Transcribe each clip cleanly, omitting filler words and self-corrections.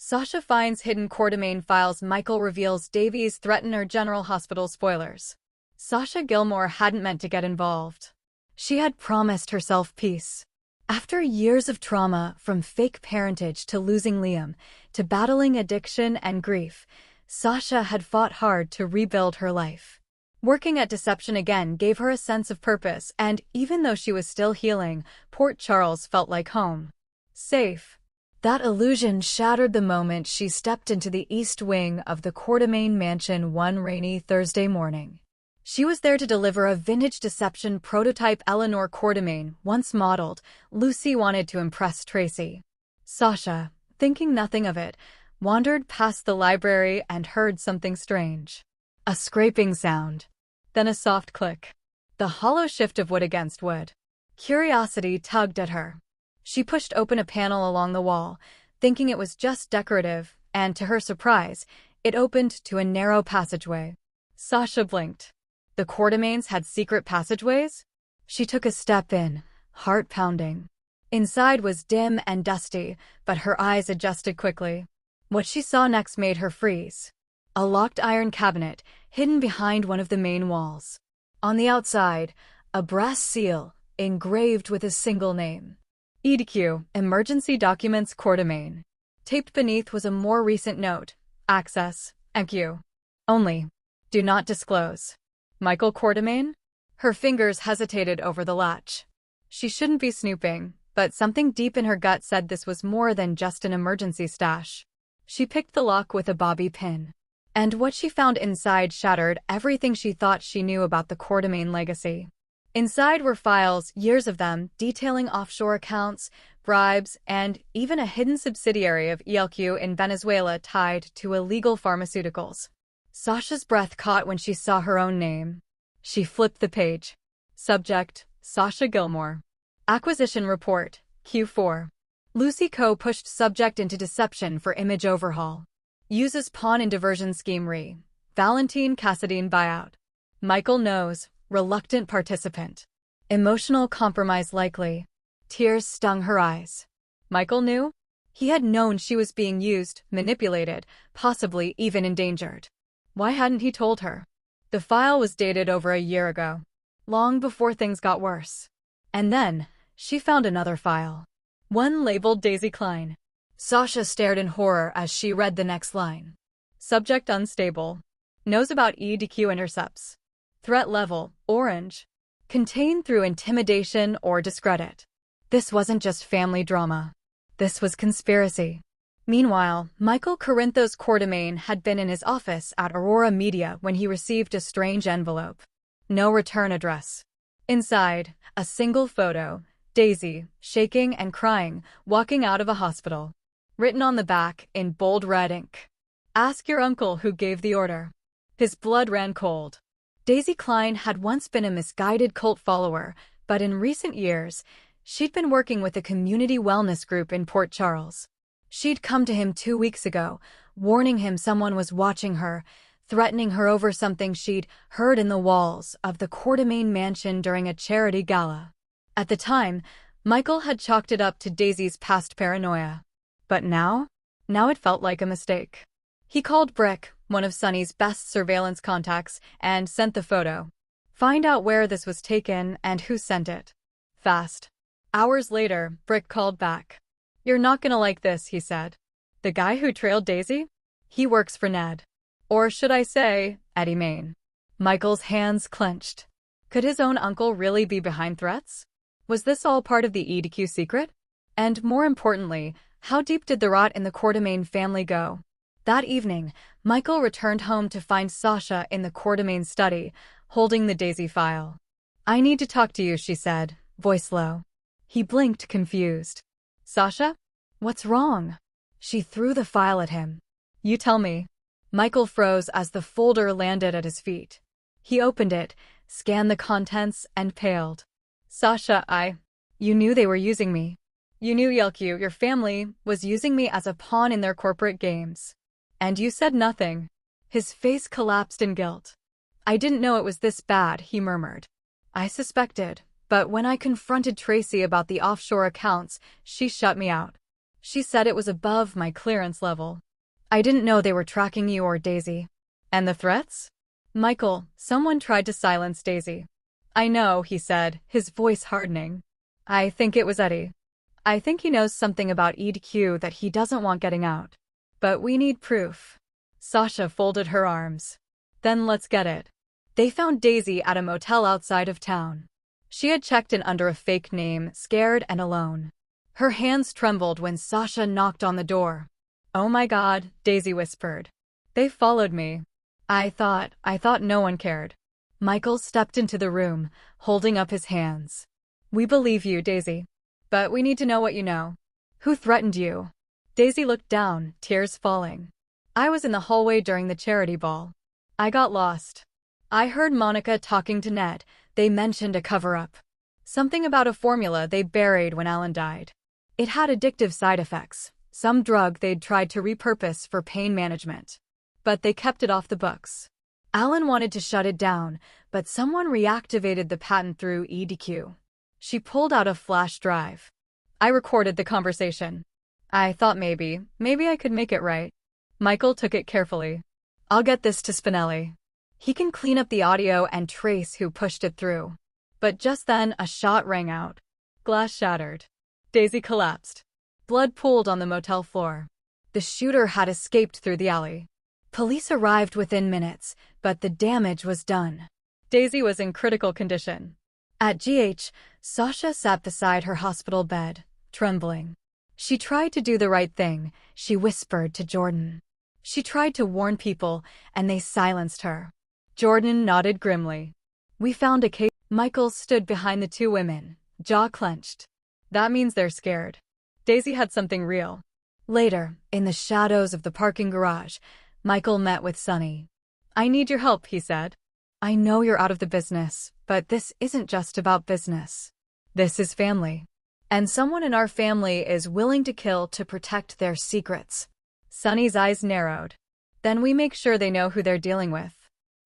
Sasha finds hidden Quartermaine files. Michael reveals Davey's threaten her General Hospital spoilers. Sasha Gilmore hadn't meant to get involved. She had promised herself peace. After years of trauma, from fake parentage to losing Liam, to battling addiction and grief, Sasha had fought hard to rebuild her life. Working at Deception again gave her a sense of purpose, and even though she was still healing, Port Charles felt like home. Safe. That illusion shattered the moment she stepped into the east wing of the Quartermaine mansion one rainy Thursday morning. She was there to deliver a vintage Deception prototype Eleanor Quartermaine, once modeled. Lucy wanted to impress Tracy. Sasha, thinking nothing of it, wandered past the library and heard something strange. A scraping sound. Then a soft click. The hollow shift of wood against wood. Curiosity tugged at her. She pushed open a panel along the wall, thinking it was just decorative, and to her surprise, it opened to a narrow passageway. Sasha blinked. The Quartermaines had secret passageways? She took a step in, heart pounding. Inside was dim and dusty, but her eyes adjusted quickly. What she saw next made her freeze. A locked iron cabinet, hidden behind one of the main walls. On the outside, a brass seal, engraved with a single name. EDQ, Emergency Documents Quartermaine. Taped beneath was a more recent note. Access, EQ. Only. Do not disclose. Michael Quartermaine? Her fingers hesitated over the latch. She shouldn't be snooping, but something deep in her gut said this was more than just an emergency stash. She picked the lock with a bobby pin. And what she found inside shattered everything she thought she knew about the Quartermaine legacy. Inside were files, years of them, detailing offshore accounts, bribes, and even a hidden subsidiary of ELQ in Venezuela tied to illegal pharmaceuticals. Sasha's breath caught when she saw her own name. She flipped the page. Subject, Sasha Gilmore. Acquisition Report, Q4. Lucy Co. pushed subject into Deception for image overhaul. Uses pawn in diversion scheme re. Valentine Cassadine buyout. Michael knows, reluctant participant. Emotional compromise likely. Tears stung her eyes. Michael knew? He had known she was being used, manipulated, possibly even endangered. Why hadn't he told her? The file was dated over a year ago, long before things got worse. And then, she found another file. One labeled Daisy Klein. Sasha stared in horror as she read the next line. Subject unstable. Knows about EDQ intercepts. Threat level, orange. Contained through intimidation or discredit. This wasn't just family drama. This was conspiracy. Meanwhile, Michael Corinthos Quartermaine had been in his office at Aurora Media when he received a strange envelope. No return address. Inside, a single photo, Daisy, shaking and crying, walking out of a hospital. Written on the back, in bold red ink. Ask your uncle who gave the order. His blood ran cold. Daisy Klein had once been a misguided cult follower, but in recent years, she'd been working with a community wellness group in Port Charles. She'd come to him 2 weeks ago, warning him someone was watching her, threatening her over something she'd heard in the walls of the Quartermaine mansion during a charity gala. At the time, Michael had chalked it up to Daisy's past paranoia. But now it felt like a mistake. He called Brick, one of Sonny's best surveillance contacts, and sent the photo. Find out where this was taken and who sent it. Fast. Hours later, Brick called back. You're not gonna like this, he said. The guy who trailed Daisy? He works for Ned. Or should I say, Eddie Main. Michael's hands clenched. Could his own uncle really be behind threats? Was this all part of the EDQ secret? And more importantly, how deep did the rot in the Quartermaine family go? That evening, Michael returned home to find Sasha in the Quartermaine study, holding the Daisy file. I need to talk to you, she said, voice low. He blinked, confused. Sasha? What's wrong? She threw the file at him. You tell me. Michael froze as the folder landed at his feet. He opened it, scanned the contents, and paled. Sasha, You knew they were using me. You knew ELQ, your family, was using me as a pawn in their corporate games. And you said nothing. His face collapsed in guilt. I didn't know it was this bad, he murmured. I suspected. But when I confronted Tracy about the offshore accounts, she shut me out. She said it was above my clearance level. I didn't know they were tracking you or Daisy. And the threats? Michael, someone tried to silence Daisy. I know, he said, his voice hardening. I think it was Eddie. I think he knows something about EDQ that he doesn't want getting out. But we need proof. Sasha folded her arms. Then let's get it. They found Daisy at a motel outside of town. She had checked in under a fake name, scared and alone. Her hands trembled when Sasha knocked on the door. Oh my God, Daisy whispered. They followed me. I thought no one cared. Michael stepped into the room, holding up his hands. We believe you, Daisy. But we need to know what you know. Who threatened you? Daisy looked down, tears falling. I was in the hallway during the charity ball. I got lost. I heard Monica talking to Ned. They mentioned a cover-up. Something about a formula they buried when Alan died. It had addictive side effects, some drug they'd tried to repurpose for pain management. But they kept it off the books. Alan wanted to shut it down, but someone reactivated the patent through EDQ. She pulled out a flash drive. I recorded the conversation. I thought maybe I could make it right. Michael took it carefully. I'll get this to Spinelli. He can clean up the audio and trace who pushed it through. But just then, a shot rang out. Glass shattered. Daisy collapsed. Blood pooled on the motel floor. The shooter had escaped through the alley. Police arrived within minutes, but the damage was done. Daisy was in critical condition. At GH, Sasha sat beside her hospital bed, trembling. She tried to do the right thing, she whispered to Jordan. She tried to warn people, and they silenced her. Jordan nodded grimly. We found a case. Michael stood behind the two women, jaw clenched. That means they're scared. Daisy had something real. Later, in the shadows of the parking garage, Michael met with Sonny. I need your help, he said. I know you're out of the business, but this isn't just about business. This is family. And someone in our family is willing to kill to protect their secrets. Sonny's eyes narrowed. Then we make sure they know who they're dealing with.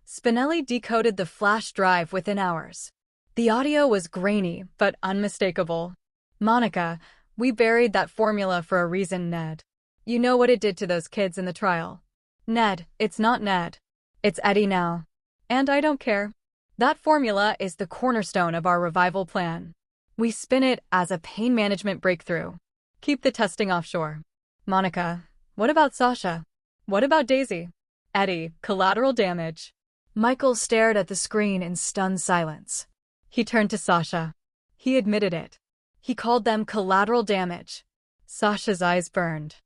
Spinelli decoded the flash drive within hours. The audio was grainy, but unmistakable. Monica, we buried that formula for a reason, Ned. You know what it did to those kids in the trial. Ned, it's not Ned. It's Eddie now. And I don't care. That formula is the cornerstone of our revival plan. We spin it as a pain management breakthrough. Keep the testing offshore. Monica, what about Sasha? What about Daisy? Eddie, collateral damage. Michael stared at the screen in stunned silence. He turned to Sasha. He admitted it. He called them collateral damage. Sasha's eyes burned.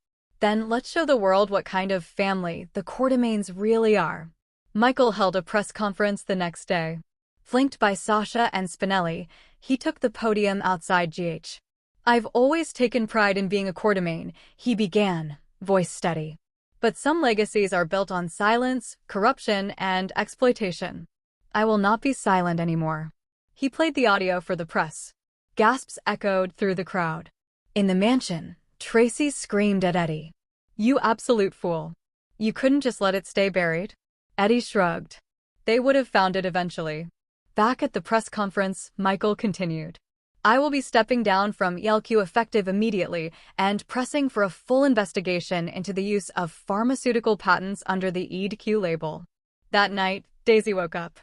Then let's show the world what kind of family the Quartermaines really are. Michael held a press conference the next day. Flanked by Sasha and Spinelli, he took the podium outside GH. I've always taken pride in being a Quartermaine, he began, voice steady. But some legacies are built on silence, corruption, and exploitation. I will not be silent anymore. He played the audio for the press. Gasps echoed through the crowd. In the mansion, Tracy screamed at Eddie. You absolute fool. You couldn't just let it stay buried? Eddie shrugged. They would have found it eventually. Back at the press conference, Michael continued. I will be stepping down from ELQ effective immediately and pressing for a full investigation into the use of pharmaceutical patents under the EDQ label. That night, Daisy woke up.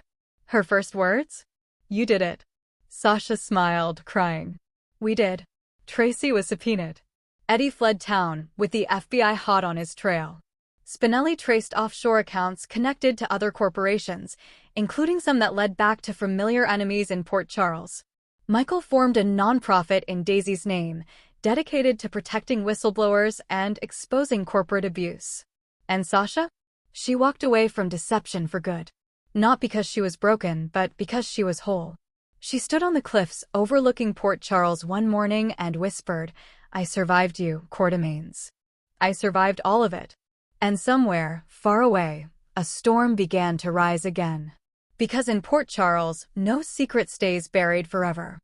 Her first words? You did it. Sasha smiled, crying. We did. Tracy was subpoenaed. Eddie fled town, with the FBI hot on his trail. Spinelli traced offshore accounts connected to other corporations, including some that led back to familiar enemies in Port Charles. Michael formed a nonprofit in Daisy's name, dedicated to protecting whistleblowers and exposing corporate abuse. And Sasha? She walked away from deception for good. Not because she was broken, but because she was whole. She stood on the cliffs overlooking Port Charles one morning and whispered, I survived you, Quartermaines. I survived all of it. And somewhere, far away, a storm began to rise again. Because in Port Charles, no secret stays buried forever.